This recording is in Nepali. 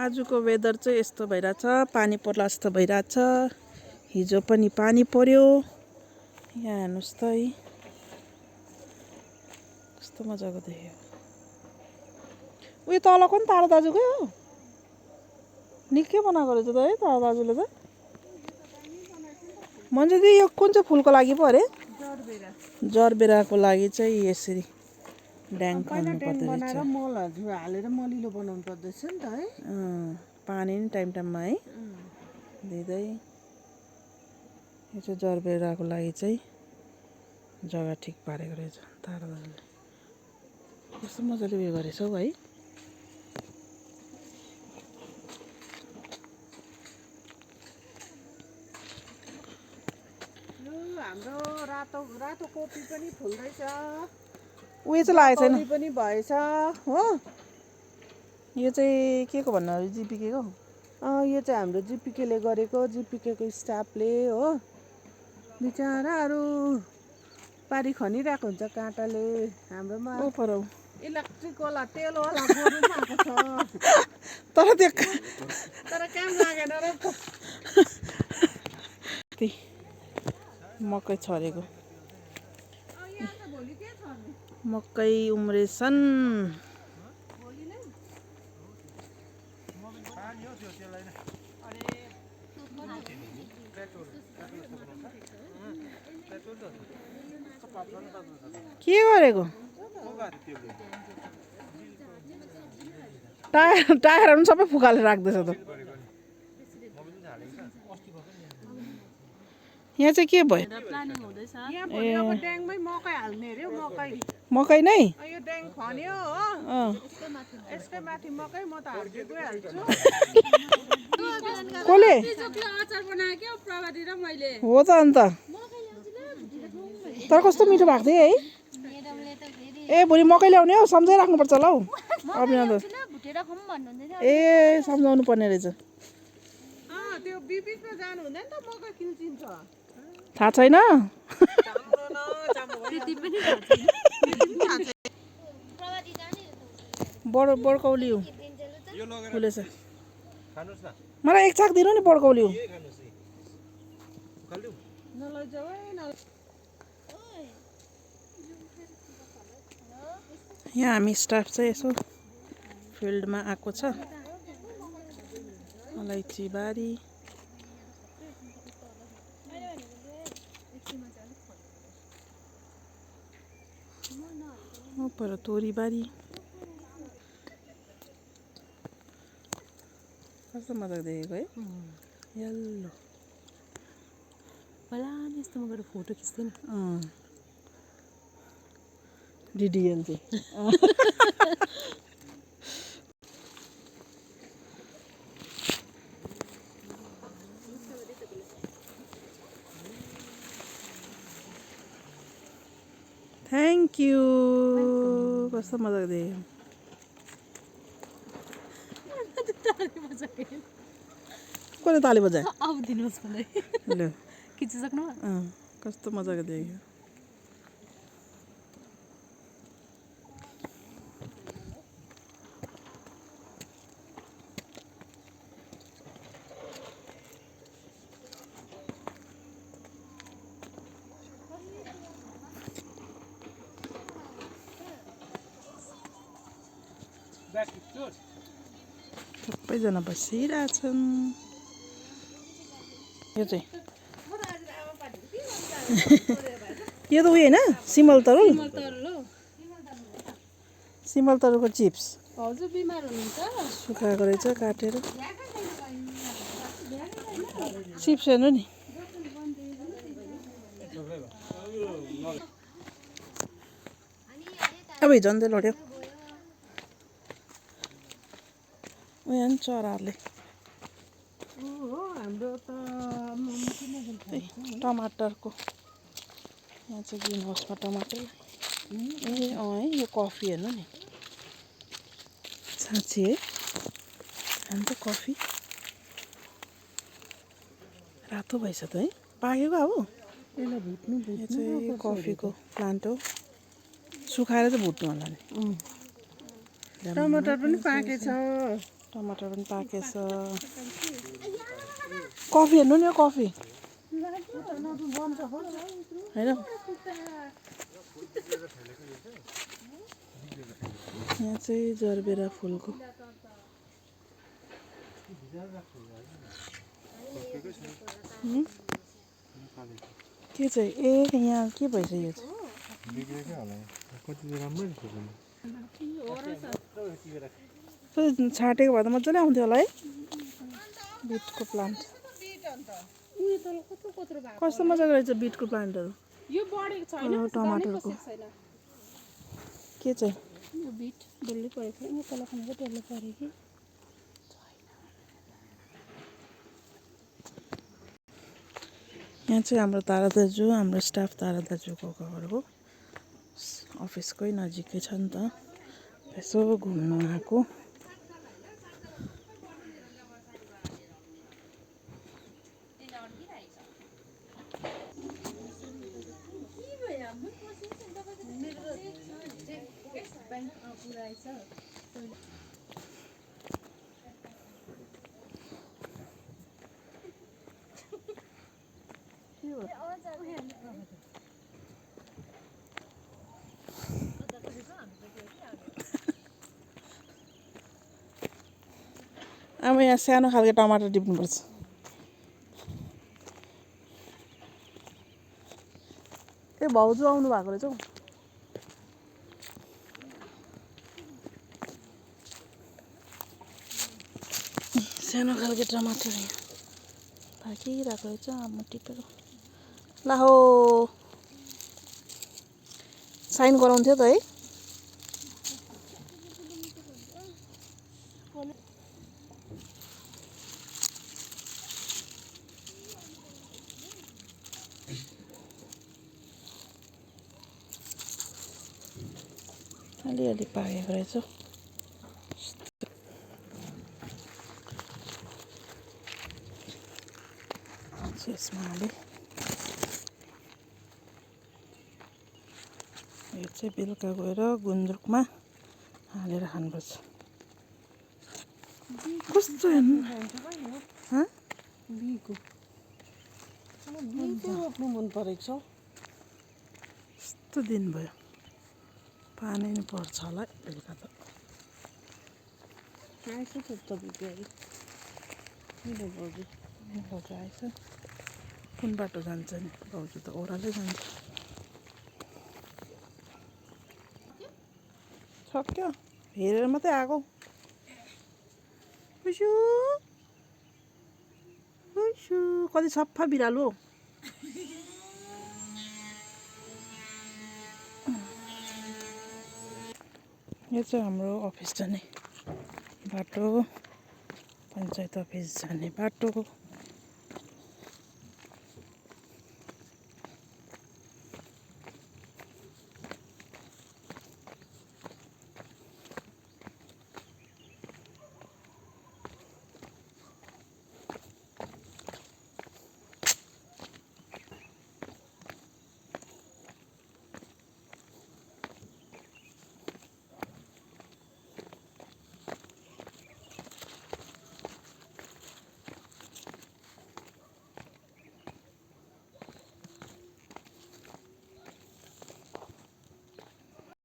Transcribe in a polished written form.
आजको वेदर चाहिँ यस्तो भइरहेछ, पानी पर्ला जस्तो भइरहेछ। हिजो पनि पानी पर्यो। यहाँ हेर्नुहोस् त है, कस्तो मजाको देख्यो। उयो तल कुन तारा दाजुकै हो? निकै बनाएको रहेछ त है तारा दाजुले त। भन्छ कि यो कुन चाहिँ फुलको लागि पो अरे? जरबेराको लागि चाहिँ यसरी ड्याङ खन्नु पर्दो रहेछ। मलहरु हालेर मलिलो बनाउनु पर्दैछ नि त है। पानी नि टाइम टाइममा है दिँदै। यो चाहिँ जरबेराको लागि चाहिँ जग्गा ठिक पारेको रहेछ तारा दाजुले। कस्तो मजाले उयो गरेछ हौ है। हाम्रो रातो कोपी पनि फुल्दैछ। उयो चाहिँ लागेको छैन पनि भएछ हो। यो चाहिँ के को भन्नु जिपिके को? यो चाहिँ हाम्रो जिपिकेले गरेको, जिपिकेको स्टाफले हो। बिचराहरू पारी खनिरहेको हुन्छ काँटाले। हाम्रोमा इलेक्ट्रिकवाला तेलवाला गोरु पनि आएको छ। तर काम लागेन र पो। मकै छरेको, मकै उम्रेछन्। के गरेको? टायरहरू सबै फुकालेर राख्दैछ त। यहाँ चाहिँ के भयो? मकै नै यो ड्याङ खन्यो हो। यसकै माथि मकै म त हाल्दै गइहाल्छु। कसले? अचार बनायो के प्रभाती र मैले। हो त अन्त। तर कस्तो मिठो भएको थियो है। ए भोलि मकै ल्याउने हौ, सम्झाइराख्नुपर्छ ल हौ अभिनन्द। ए सम्झाउनु पर्ने रहेछ। त्यो बिबिचमा जानु हुँदैन त मकै किल्चिन्छ। थाहा छैन? बडकौली हो फुलेछ। मलाई एक छाक दिनु नि बडकौली हो। यहाँ हामी स्टाफ चाहिँ यसो फिल्डमा आएको छ। अलैँची बारी, पर तोरी बारी। कस्तो मजाको देखेको है, यल्लो। पहिला यस्तोमा गएर फोटो खिच्दैन। डिडिएल चाहिँ थ्याङ्क यू। कस्तो मजाको देख्यो। कसले ताली बजायो? अब दिनुहोस् मलाई। ल खिचिसक्नु? कस्तो मजाको देख्यो। सबैजना बसिरहेछन्। यो चाहिँ यो त उयो होइन सिमल तरुल? सिमल तरुलको चिप्स। हजुर बिमार हुनुहुन्छ? सुकाएको रहेछ काटेर। चिप्स हेर्नु नि। अब झन्डै लड्यो। उयो नि चराहरूले। टमाटरको यहाँ चाहिँ ग्रिन हाउसमा टमाटर। ए है यो कफी हेर्नु नि। साँच्ची है अन्त कफी रातो भएछ त है। पाकेको अब यो चाहिँ कफीको प्लान्ट हो। सुकाएर चाहिँ भुट्नु होला नि। टमाटर पनि पाकेछ। टमाटर पनि पाकेछ कफी हेर्नु नि यो कफी होइन यहाँ चाहिँ जरबेरा फुलको के चाहिँ ए यहाँ के भइसक्यो चाहिँ छाटेको भए त मजाले आउँथ्यो होला है बिटको प्लान्ट कस्तो मजाको रहेछ बिटको प्लान्टहरू यो बढेको छैन टमाटरको के चाहिँ यो बिट डल्लै परेको यो तल खानेको डल्लै पऱ्यो कि यहाँ चाहिँ हाम्रो तारा दाजु हाम्रो स्टाफ तारा दाजुको घर हो अफिसकै नजिकै छ नि त यसो घुम्नु आएको अब यहाँ सानो खालको टमाटर टिप्नुपर्छ ए भाउजू आउनु भएको रहेछ हौ सानो खालको टमाटर यहाँ पाकिरहेको रहेछ म टिपेर ला हो साइन गराउँथ्यो त है अलिअलि पाकेको रहेछ यसमा हालेँ यो चाहिँ बेलुका गएर गुन्द्रुकमा हालेर खानुपर्छ कस्तो हेर्नु बिको रोप्नु मन परेको छ यस्तो दिन भयो पानी नै पर्छ होला बेलुका त आएछ त बिग्यो भाउजू भाउजू आएछ कुन बाटो जान्छ नि भाउजू त ओह्रालै जान्छ सक्यो हेरेर मात्रै आएको कति सफा बिरालो हो यो चाहिँ हाम्रो अफिस जाने बाटो पञ्चायत अफिस जाने बाटो